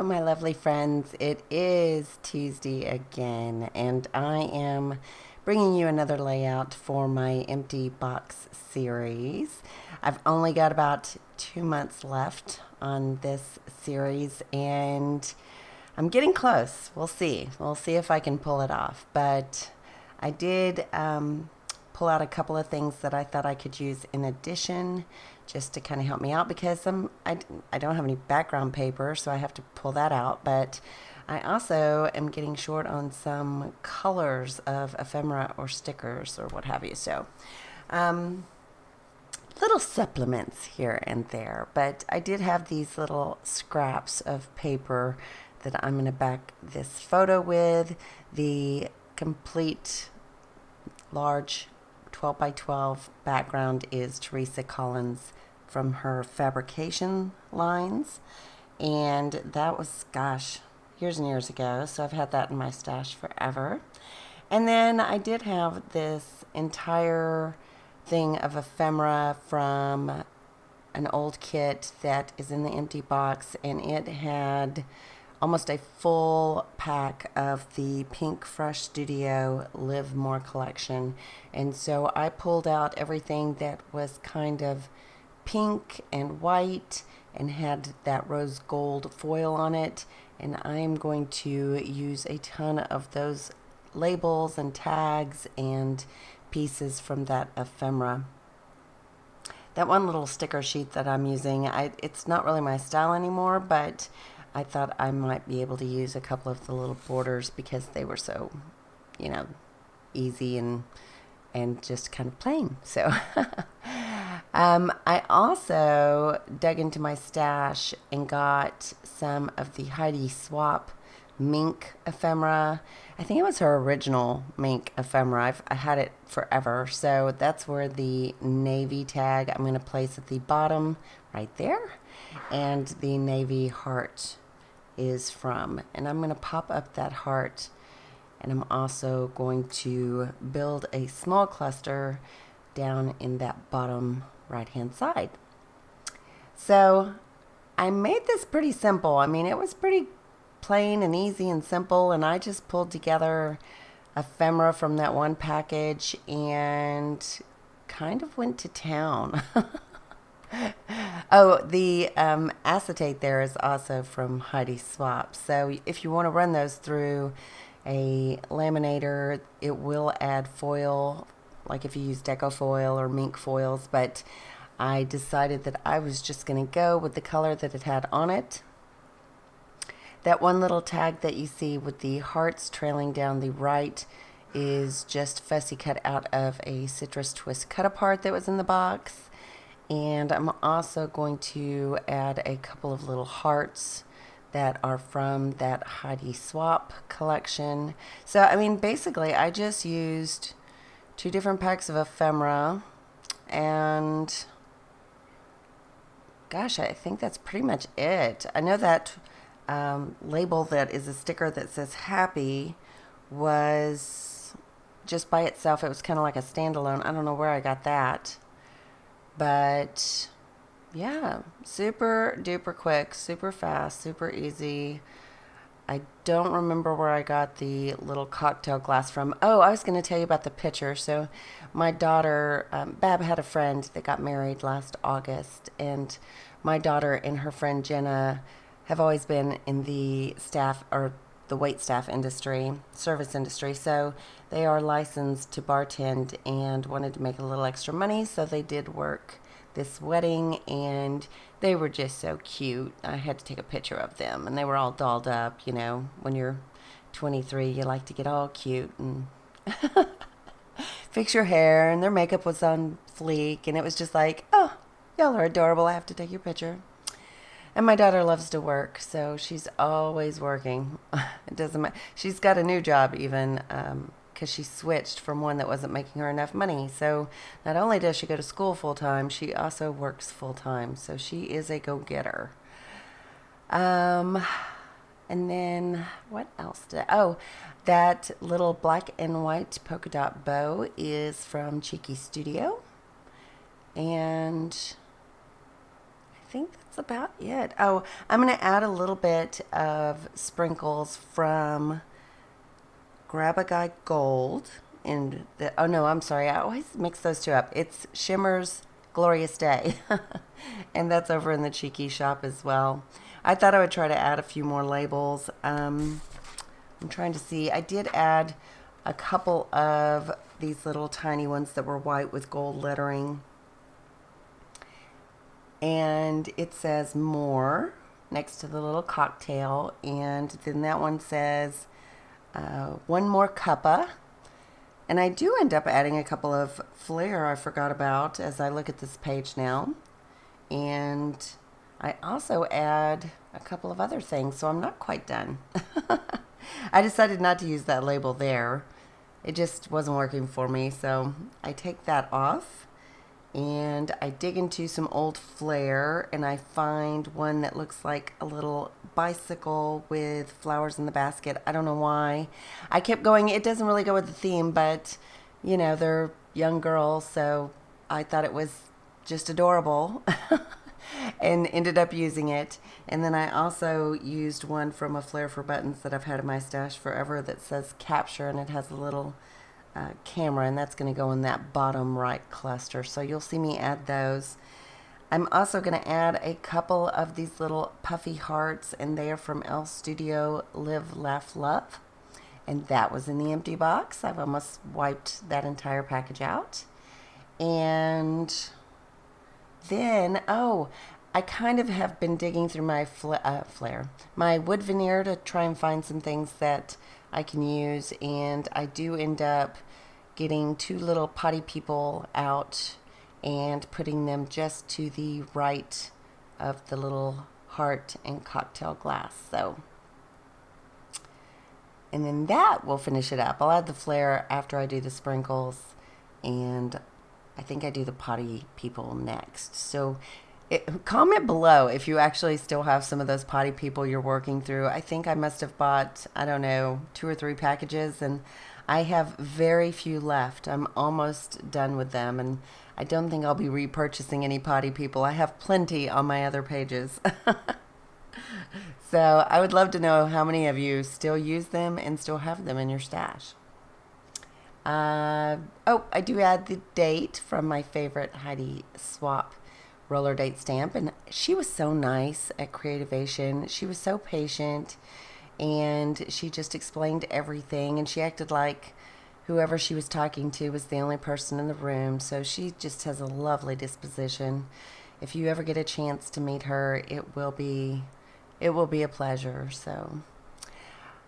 my lovely friends. It is Tuesday again, and I am bringing you another layout for my empty box series. I've only got about 2 months left on this series, and I'm getting close. We'll see. We'll see if I can pull it off. But I did pull out a couple of things that I thought I could use in addition, just to kind of help me out, because I don't have any background paper, so I have to pull that out. But I also am getting short on some colors of ephemera or stickers or what have you. So little supplements here and there. But I did have these little scraps of paper that I'm going to back this photo with. The complete large 12 by 12 background is Teresa Collins from her fabrication lines, and that was, gosh, years and years ago, so I've had that in my stash forever. And then I did have this entire thing of ephemera from an old kit that is in the empty box, and it had almost a full pack of the Pink Fresh Studio Live More collection. And so I pulled out everything that was kind of pink and white and had that rose gold foil on it. And I am going to use a ton of those labels and tags and pieces from that ephemera. That one little sticker sheet that I'm using, it's not really my style anymore, but I thought I might be able to use a couple of the little borders because they were so, easy and just kind of plain. So I also dug into my stash and got some of the Heidi Swap mink ephemera. I think it was her original mink ephemera. I had it forever. So that's where the navy tag I'm going to place at the bottom right there, and the navy heart is from. And I'm going to pop up that heart, and I'm also going to build a small cluster down in that bottom right hand side. So I made this pretty simple. I mean, it was pretty plain and easy and simple, and I just pulled together ephemera from that one package and kind of went to town. Oh, the acetate there is also from Heidi Swap. So if you want to run those through a laminator, it will add foil, like if you use deco foil or mink foils. But I decided that I was just going to go with the color that it had on it. That one little tag that you see with the hearts trailing down the right is just fussy cut out of a citrus twist cut apart that was in the box. And I'm also going to add a couple of little hearts that are from that Heidi Swap collection. So, I mean, basically, I just used 2 different packs of ephemera, and gosh, I think that's pretty much it. I know that label that is a sticker that says happy was just by itself. It was kind of like a standalone. I don't know where I got that. But yeah, super duper quick, super fast, super easy. I don't remember where I got the little cocktail glass from. Oh, I was going to tell you about the pitcher. So my daughter, Bab, had a friend that got married last August, and my daughter and her friend Jenna have always been in the staff or the wait staff industry, service industry. So they are licensed to bartend and wanted to make a little extra money. So they did work this wedding, and they were just so cute. I had to take a picture of them, and they were all dolled up. When you're 23, you like to get all cute and fix your hair, and their makeup was on fleek, and it was just like, oh, y'all are adorable. I have to take your picture. And my daughter loves to work, so she's always working. It doesn't matter. She's got a new job even, because she switched from one that wasn't making her enough money. So not only does she go to school full-time, she also works full-time. So she is a go-getter. And then what else that little black and white polka dot bow is from Cheeky Studio. And I think that's about it. Oh, I'm going to add a little bit of sprinkles from Grab a Guy Gold. Oh no, I'm sorry. I always mix those two up. It's Shimmer's Glorious Day. And that's over in the Cheeky shop as well. I thought I would try to add a few more labels. I'm trying to see. I did add a couple of these little tiny ones that were white with gold lettering. And it says more next to the little cocktail. And then that one says one more cuppa. And I do end up adding a couple of flair I forgot about as I look at this page now. And I also add a couple of other things, so I'm not quite done. I decided not to use that label there. It just wasn't working for me, so I take that off. And I dig into some old flair, and I find one that looks like a little bicycle with flowers in the basket. I don't know why. I kept going, it doesn't really go with the theme, but, you know, they're young girls, so I thought it was just adorable and ended up using it. And then I also used one from a Flair for Buttons that I've had in my stash forever that says Capture, and it has a little camera, and that's going to go in that bottom right cluster, so you'll see me add those. I'm also going to add a couple of these little puffy hearts, and they are from L Studio Live Laugh Love, and that was in the empty box. I've almost wiped that entire package out. And then I kind of have been digging through my my wood veneer to try and find some things that I can use, and I do end up getting two little potty people out and putting them just to the right of the little heart and cocktail glass. So, and then that will finish it up. I'll add the flair after I do the sprinkles, and I think I do the potty people next. So comment below if you actually still have some of those potty people you're working through. I think I must have bought, I don't know, 2 or 3 packages, and I have very few left. I'm almost done with them, and I don't think I'll be repurchasing any potty people. I have plenty on my other pages. So I would love to know how many of you still use them and still have them in your stash. I do add the date from my favorite Heidi Swap roller date stamp, and she was so nice at Creativation. She was so patient, and she just explained everything, and she acted like whoever she was talking to was the only person in the room. So she just has a lovely disposition. If you ever get a chance to meet her, it will be a pleasure. So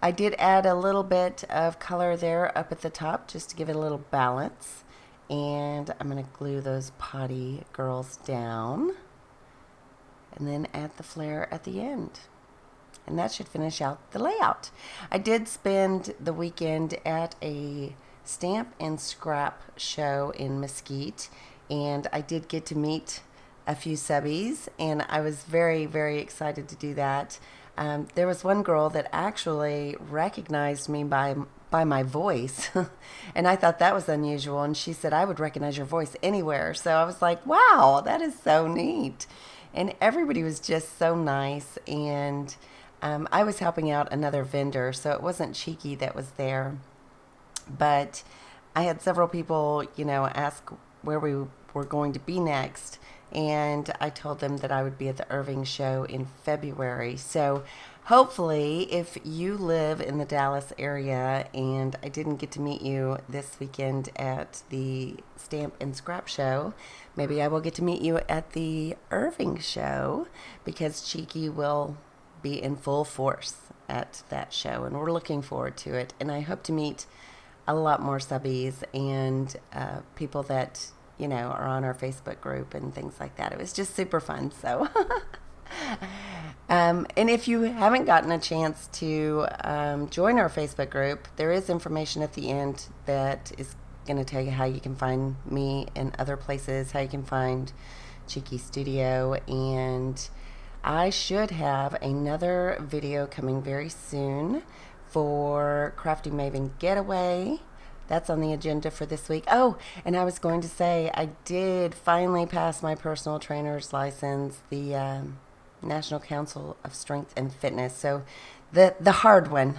I did add a little bit of color there up at the top just to give it a little balance. And I'm going to glue those potty girls down and then add the flair at the end. And that should finish out the layout. I did spend the weekend at a stamp and scrap show in Mesquite, and I did get to meet a few subbies, and I was very, very excited to do that. There was one girl that actually recognized me by my voice, and I thought that was unusual, and she said, I would recognize your voice anywhere. So I was like, wow, that is so neat. And everybody was just so nice, and I was helping out another vendor, so it wasn't Cheeky that was there, but I had several people, ask where we were going to be next, and I told them that I would be at the Irving show in February. So hopefully, if you live in the Dallas area and I didn't get to meet you this weekend at the Stamp and Scrap show, maybe I will get to meet you at the Irving show, because Cheeky will be in full force at that show, and we're looking forward to it. And I hope to meet a lot more subbies and people that are on our Facebook group and things like that. It was just super fun. So and if you haven't gotten a chance to join our Facebook group, there is information at the end that is going to tell you how you can find me in other places, how you can find Cheeky Studio, and I should have another video coming very soon for Crafty Maven Getaway. that's on the agenda for this week. Oh, and I was going to say I did finally pass my personal trainer's license, the National Council of Strength and Fitness. So the hard one.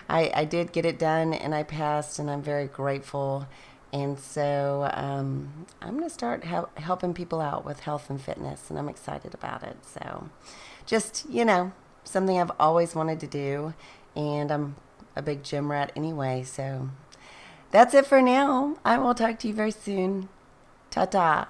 I did get it done and I passed, and I'm very grateful. And so I'm going to start helping people out with health and fitness, and I'm excited about it. So just, something I've always wanted to do, and I'm a big gym rat anyway. So that's it for now. I will talk to you very soon. Ta-ta.